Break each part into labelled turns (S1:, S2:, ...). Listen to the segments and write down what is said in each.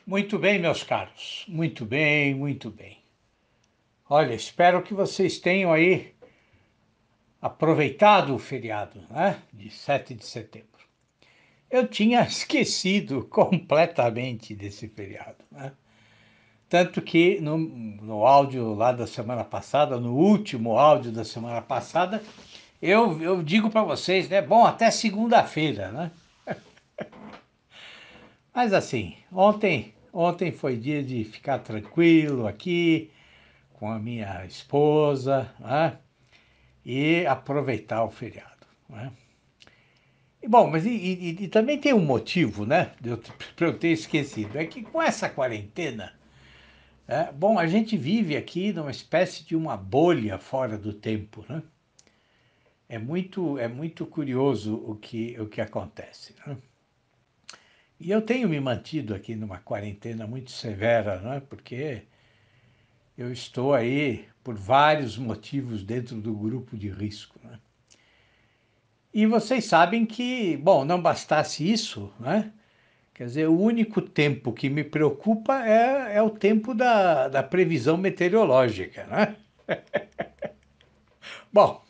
S1: Muito bem, meus caros. Muito bem, muito bem. Olha, espero que vocês tenham aí aproveitado o feriado, né, de 7 de setembro. Eu tinha esquecido completamente desse feriado, né? Tanto que no áudio lá da semana passada, no último áudio da semana passada, eu digo para vocês, né? Bom, até segunda-feira, né? Mas assim, ontem foi dia de ficar tranquilo aqui com a minha esposa, né? E aproveitar o feriado, né? E, bom, mas e também tem um motivo, né? Para eu ter esquecido, é que com essa quarentena, bom, a gente vive aqui numa espécie de uma bolha fora do tempo, né? É muito curioso o que acontece, né? E eu tenho me mantido aqui numa quarentena muito severa, né? Porque eu estou aí por vários motivos dentro do grupo de risco, né? E vocês sabem que, bom, não bastasse isso, né? Quer dizer, o único tempo que me preocupa é o tempo da previsão meteorológica, né? Bom,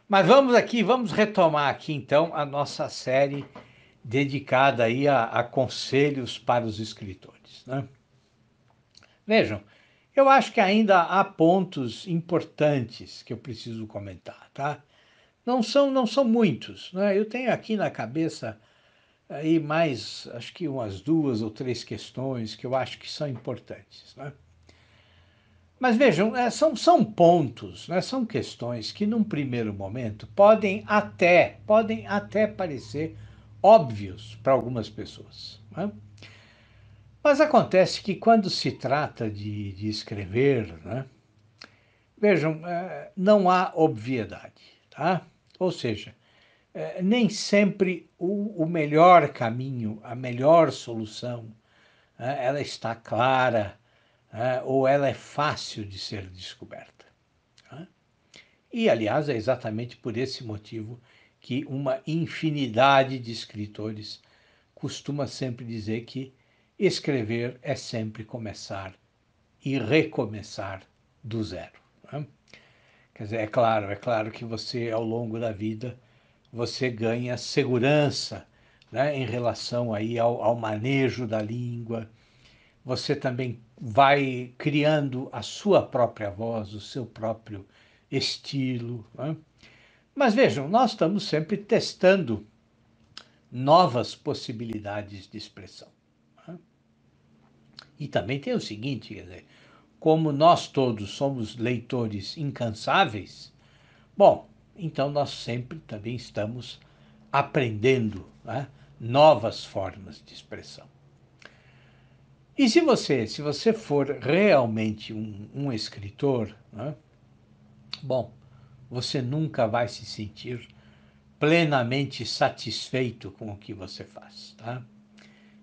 S1: mas vamos retomar aqui então a nossa série dedicada aí a conselhos para os escritores, né? Vejam, eu acho que ainda há pontos importantes que eu preciso comentar, tá? Não são muitos, né? Eu tenho aqui na cabeça aí mais, acho que umas 2 ou 3 questões que eu acho que são importantes, né? Mas vejam, são pontos, né? São questões que num primeiro momento podem até parecer óbvios para algumas pessoas, né? Mas acontece que quando se trata de escrever, né? Vejam, não há obviedade, tá? Ou seja, nem sempre o melhor caminho, a melhor solução, ela está clara, ou ela é fácil de ser descoberta, né? E, aliás, é exatamente por esse motivo que uma infinidade de escritores costuma sempre dizer que escrever é sempre começar e recomeçar do zero, né? Quer dizer, é claro que você, ao longo da vida, você ganha segurança, né, em relação aí ao manejo da língua. Você também vai criando a sua própria voz, o seu próprio estilo, né? Mas vejam, nós estamos sempre testando novas possibilidades de expressão, né? E também tem o seguinte, quer dizer, como nós todos somos leitores incansáveis, bom, então nós sempre também estamos aprendendo, né, novas formas de expressão. E se você for realmente um escritor, né, bom, você nunca vai se sentir plenamente satisfeito com o que você faz, tá?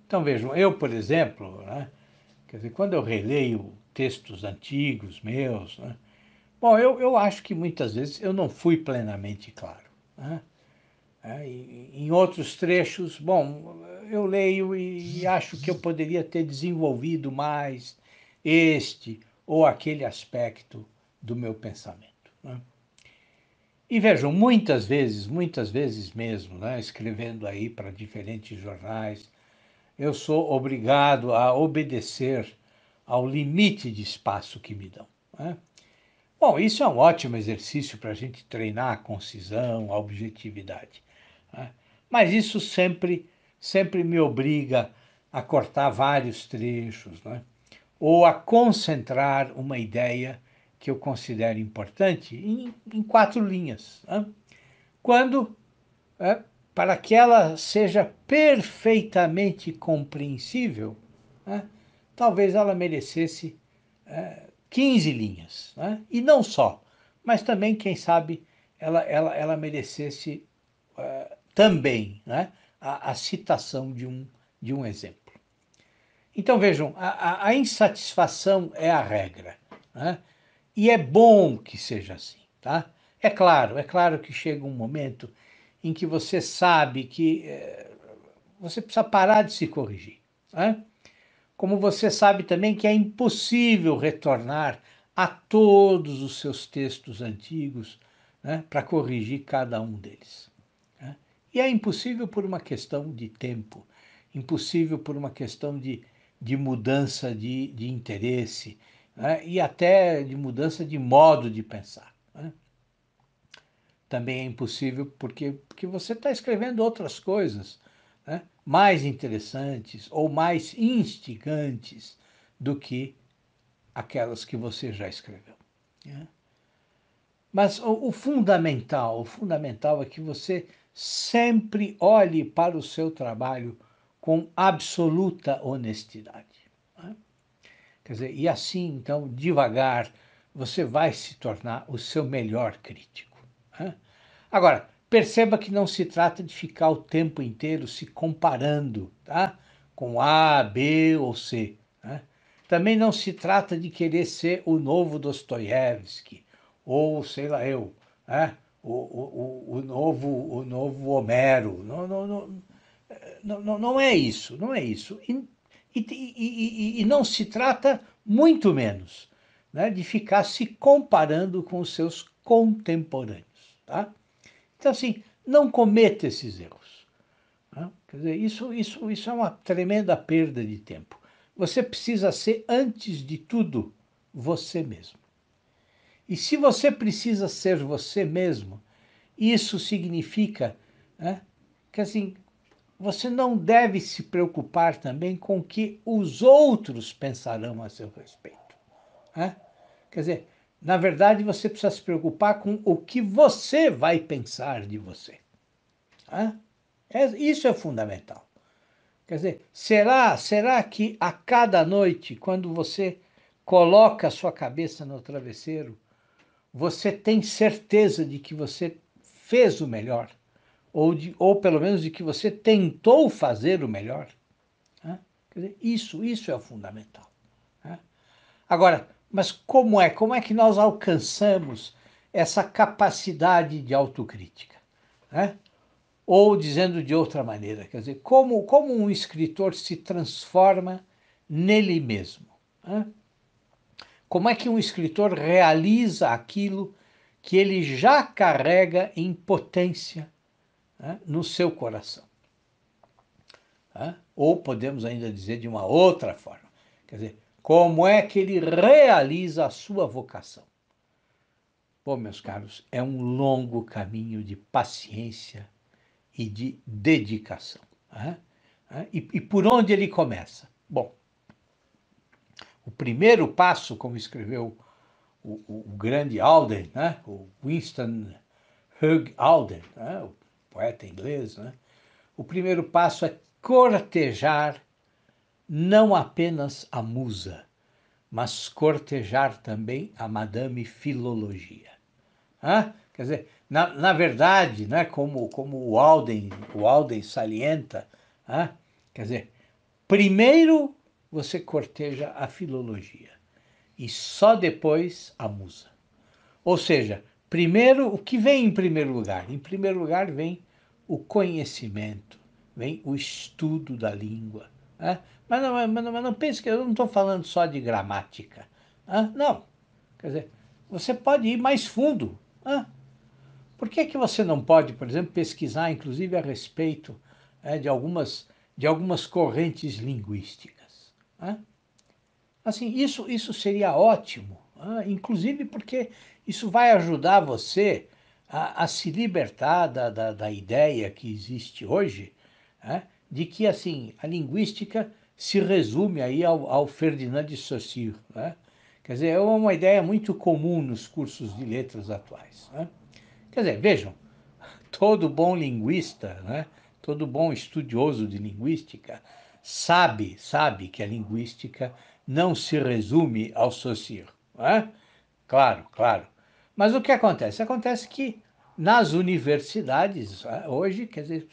S1: Então vejam, eu, por exemplo, né, quer dizer, quando eu releio textos antigos meus, né, bom, eu acho que muitas vezes eu não fui plenamente claro, né? Em outros trechos, bom, eu leio e acho que eu poderia ter desenvolvido mais este ou aquele aspecto do meu pensamento, né? E vejam, muitas vezes mesmo, né, escrevendo aí para diferentes jornais, eu sou obrigado a obedecer ao limite de espaço que me dão, né? Bom, isso é um ótimo exercício para a gente treinar a concisão, a objetividade, né? Mas isso sempre me obriga a cortar vários trechos, né? Ou a concentrar uma ideia que eu considero importante em 4 linhas, né? Quando, é, para que ela seja perfeitamente compreensível, né, talvez ela merecesse 15 linhas, né? E não só, mas também, quem sabe, ela merecesse também, né, a citação de um exemplo. Então, vejam, a insatisfação é a regra, né? E é bom que seja assim, tá? É claro que chega um momento em que você sabe que você precisa parar de se corrigir, né? Como você sabe também que é impossível retornar a todos os seus textos antigos, né, para corrigir cada um deles, né? E é impossível por uma questão de tempo, impossível por uma questão de mudança de interesse, né, e até de mudança de modo de pensar, né? Também é impossível porque você está escrevendo outras coisas, né, mais interessantes ou mais instigantes do que aquelas que você já escreveu, né? Mas o fundamental é que você sempre olhe para o seu trabalho com absoluta honestidade, né? Quer dizer, e assim, então, devagar, você vai se tornar o seu melhor crítico, né? Agora, perceba que não se trata de ficar o tempo inteiro se comparando, tá, com A, B ou C, né? Também não se trata de querer ser o novo Dostoiévski, ou sei lá eu, né? O novo Homero. Não, não, não, não é isso, não é isso. E não se trata, muito menos, né, de ficar se comparando com os seus contemporâneos, tá? Então, assim, não cometa esses erros, né? Quer dizer, isso é uma tremenda perda de tempo. Você precisa ser, antes de tudo, você mesmo. E se você precisa ser você mesmo, isso significa, né, que assim, você não deve se preocupar também com o que os outros pensarão a seu respeito, né? Quer dizer, na verdade, você precisa se preocupar com o que você vai pensar de você, né? Isso é fundamental. Quer dizer, será que a cada noite, quando você coloca a sua cabeça no travesseiro, você tem certeza de que você fez o melhor? Ou pelo menos de que você tentou fazer o melhor, né? Quer dizer, isso é o fundamental, né? Agora, mas como é que nós alcançamos essa capacidade de autocrítica, né? Ou dizendo de outra maneira, quer dizer, como um escritor se transforma nele mesmo, né? Como é que um escritor realiza aquilo que ele já carrega em potência, né, no seu coração, né? Ou podemos ainda dizer de uma outra forma, quer dizer, como é que ele realiza a sua vocação? Bom, meus caros, é um longo caminho de paciência e de dedicação, né? E por onde ele começa? Bom, o primeiro passo, como escreveu o grande Auden, né? O Winston Hugh Auden, né? O poeta inglês, né? O primeiro passo é cortejar não apenas a musa, mas cortejar também a Madame Filologia. Quer dizer, na verdade, né, como o Alden salienta, quer dizer, primeiro você corteja a filologia e só depois a musa. Ou seja, primeiro, o que vem em primeiro lugar? Em primeiro lugar vem o conhecimento, vem o estudo da língua, né? Mas não pense que eu não estou falando só de gramática. Não, quer dizer, você pode ir mais fundo. Por que você não pode, por exemplo, pesquisar, inclusive, a respeito, de algumas correntes linguísticas, né? Assim, isso seria ótimo, inclusive porque isso vai ajudar você a se libertar da ideia que existe hoje, né, de que assim, a linguística se resume aí ao Ferdinand de Saussure, né? Quer dizer, é uma ideia muito comum nos cursos de letras atuais, né? Quer dizer, vejam, todo bom linguista, né, todo bom estudioso de linguística sabe que a linguística não se resume ao Saussure, né? Claro, claro. Mas o que acontece? Acontece que nas universidades, hoje, quer dizer,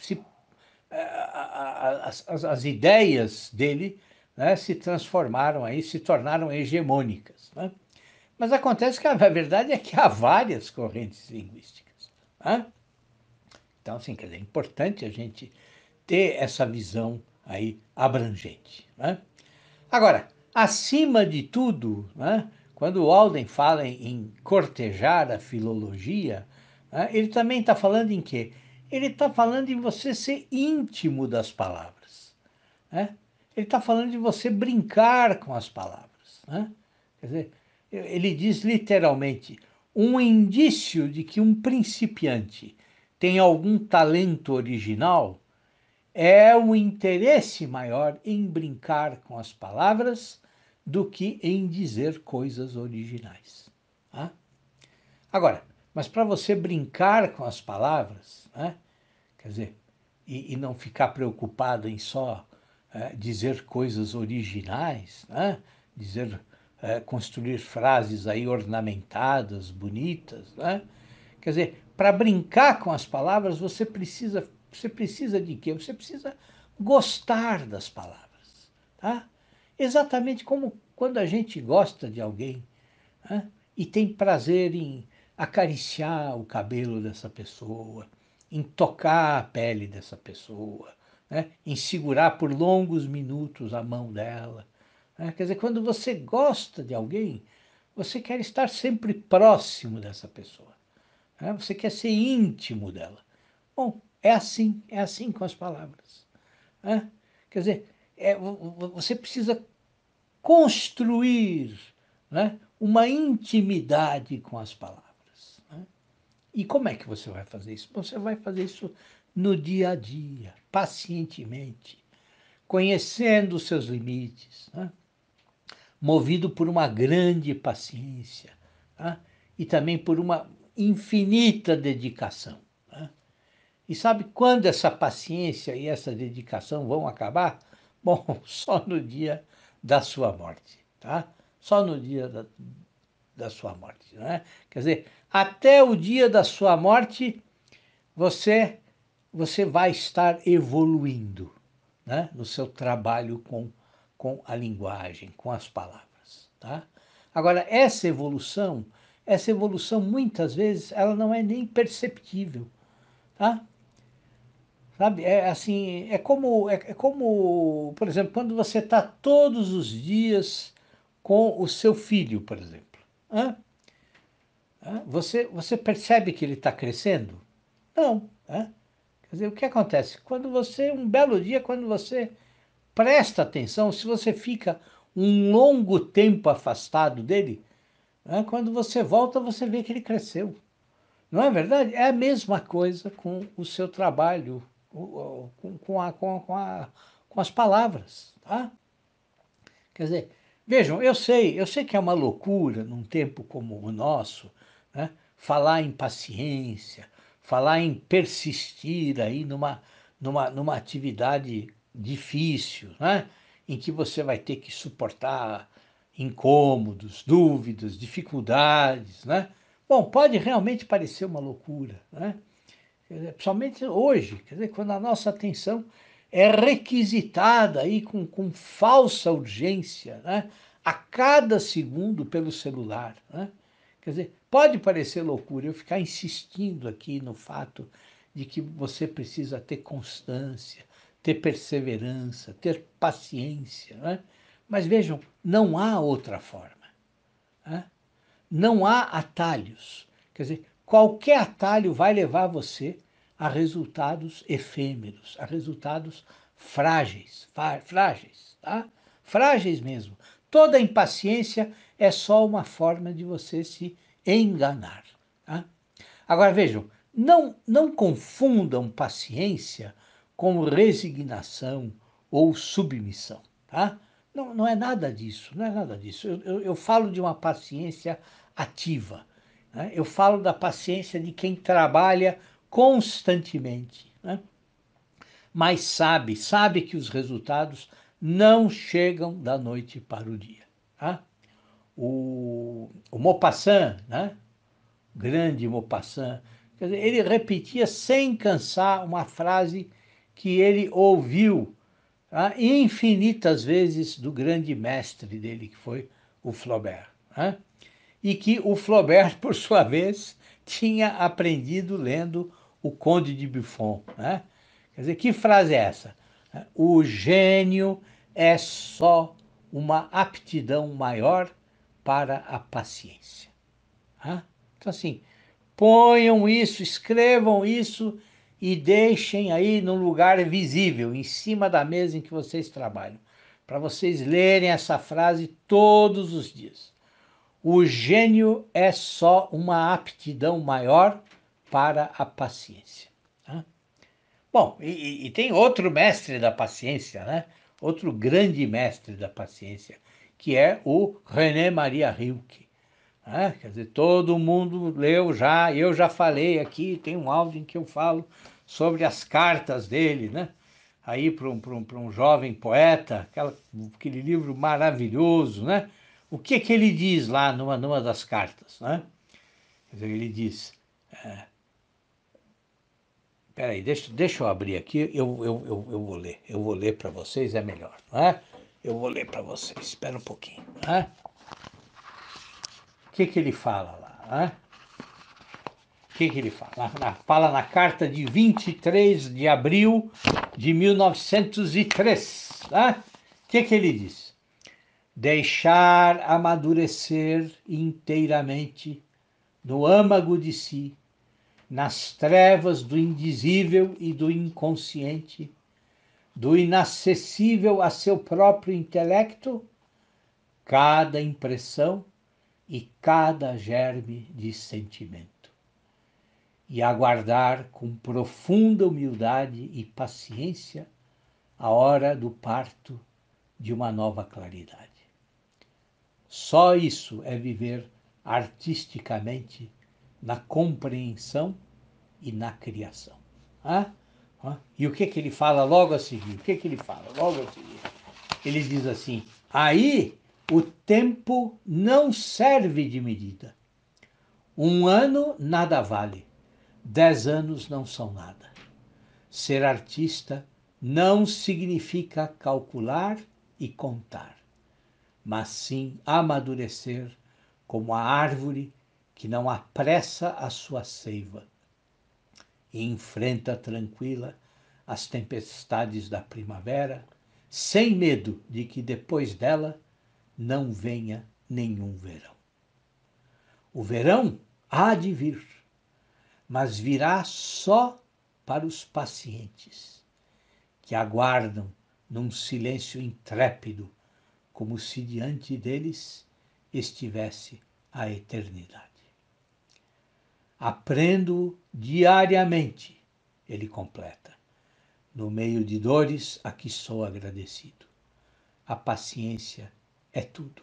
S1: as ideias dele, né, se transformaram aí, se tornaram hegemônicas, né? Mas acontece que a verdade é que há várias correntes linguísticas, né? Então, assim, quer dizer, é importante a gente ter essa visão aí abrangente, né? Agora, acima de tudo, né, quando o Alden fala em cortejar a filologia, né, ele também está falando em quê? Ele está falando em você ser íntimo das palavras, né? Ele está falando de você brincar com as palavras, né? Quer dizer, ele diz literalmente, um indício de que um principiante tem algum talento original é o interesse maior em brincar com as palavras do que em dizer coisas originais. Tá? Agora, mas para você brincar com as palavras, né, quer dizer, e não ficar preocupado em só dizer coisas originais, né, dizer, construir frases aí ornamentadas, bonitas, né, quer dizer, para brincar com as palavras, você precisa de quê? Você precisa gostar das palavras, tá? Exatamente como quando a gente gosta de alguém, né? E tem prazer em acariciar o cabelo dessa pessoa, em tocar a pele dessa pessoa, né? Em segurar por longos minutos a mão dela. Né? Quer dizer, quando você gosta de alguém, você quer estar sempre próximo dessa pessoa. Né? Você quer ser íntimo dela. Bom, é assim com as palavras. Né? Quer dizer, você precisa construir, né, uma intimidade com as palavras. Né? E como é que você vai fazer isso? Você vai fazer isso no dia a dia, pacientemente, conhecendo os seus limites, né? Movido por uma grande paciência, né? E também por uma infinita dedicação. Né? E sabe quando essa paciência e essa dedicação vão acabar? Bom, só no dia da sua morte, tá? Só no dia da sua morte, né? Quer dizer, até o dia da sua morte, você, você vai estar evoluindo, né? No seu trabalho com a linguagem, com as palavras, tá? Agora, essa evolução muitas vezes, ela não é nem perceptível, tá? Sabe, é assim, é como, por exemplo, quando você está todos os dias com o seu filho, por exemplo. Hã? Você percebe que ele está crescendo? Não. Hã? Quer dizer, o que acontece? Quando você, um belo dia, quando você presta atenção, se você fica um longo tempo afastado dele, quando você volta, você vê que ele cresceu. Não é verdade? É a mesma coisa com o seu trabalho, com as palavras, tá? Quer dizer, vejam, eu sei que é uma loucura num tempo como o nosso, né, falar em paciência, falar em persistir aí numa atividade difícil, né, em que você vai ter que suportar incômodos, dúvidas, dificuldades, né? Bom, pode realmente parecer uma loucura, né? Principalmente hoje, quer dizer, quando a nossa atenção é requisitada aí com falsa urgência, né? A cada segundo pelo celular, né? Quer dizer, pode parecer loucura eu ficar insistindo aqui no fato de que você precisa ter constância, ter perseverança, ter paciência, né? Mas vejam, não há outra forma. Né? Não há atalhos. Quer dizer, qualquer atalho vai levar você a resultados efêmeros, a resultados frágeis, frágeis, tá? Frágeis mesmo. Toda impaciência é só uma forma de você se enganar. Tá? Agora vejam, não confundam paciência com resignação ou submissão, tá? Não é nada disso, não é nada disso. Eu falo de uma paciência ativa, né? Eu falo da paciência de quem trabalha constantemente, né? Mas sabe que os resultados não chegam da noite para o dia, tá? O Maupassant, né? Grande Maupassant, quer dizer, ele repetia sem cansar uma frase que ele ouviu tá? Infinitas vezes do grande mestre dele, que foi o Flaubert. Né? E que o Flaubert, por sua vez, tinha aprendido lendo o Conde de Buffon. Né? Quer dizer, que frase é essa? O gênio é só uma aptidão maior para a paciência. Tá? Então, assim, ponham isso, escrevam isso e deixem aí num lugar visível, em cima da mesa em que vocês trabalham, para vocês lerem essa frase todos os dias. O gênio é só uma aptidão maior para a paciência. Tá? Bom, e tem outro mestre da paciência, né? Outro grande mestre da paciência, que é o René Maria Rilke. Né? Quer dizer, todo mundo leu já, eu já falei aqui, tem um áudio em que eu falo sobre as cartas dele, né? Aí para um jovem poeta, aquele livro maravilhoso, né? O que ele diz lá numa das cartas, né? Quer dizer, ele diz, peraí, deixa eu abrir aqui, eu vou ler para vocês, é melhor, não é? Eu vou ler para vocês, espera um pouquinho, né? O que ele fala lá, né? O que ele fala? Fala na carta de 23 de abril de 1903. Tá? O que ele diz? Deixar amadurecer inteiramente no âmago de si, nas trevas do indizível e do inconsciente, do inacessível a seu próprio intelecto, cada impressão e cada germe de sentimento. E aguardar com profunda humildade e paciência a hora do parto de uma nova claridade. Só isso é viver artisticamente na compreensão e na criação. Ah? E o que ele fala logo a seguir? O que ele fala logo a seguir? Ele diz assim: aí o tempo não serve de medida. Um ano nada vale. 10 anos não são nada. Ser artista não significa calcular e contar, mas sim amadurecer como a árvore que não apressa a sua seiva e enfrenta tranquila as tempestades da primavera, sem medo de que depois dela não venha nenhum verão. O verão há de vir, mas virá só para os pacientes, que aguardam num silêncio intrépido, como se diante deles estivesse a eternidade. Aprendo diariamente, ele completa, no meio de dores a que sou agradecido. A paciência é tudo.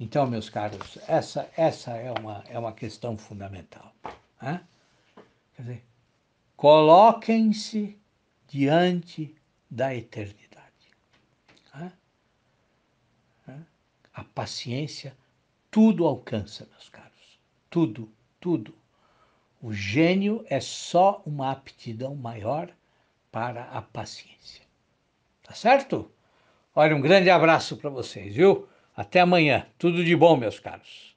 S1: Então, meus caros, essa é uma questão fundamental. Né? Quer dizer, coloquem-se diante da eternidade. Né? A paciência tudo alcança, meus caros. Tudo, tudo. O gênio é só uma aptidão maior para a paciência. Tá certo? Olha, um grande abraço para vocês, viu? Até amanhã. Tudo de bom, meus caros.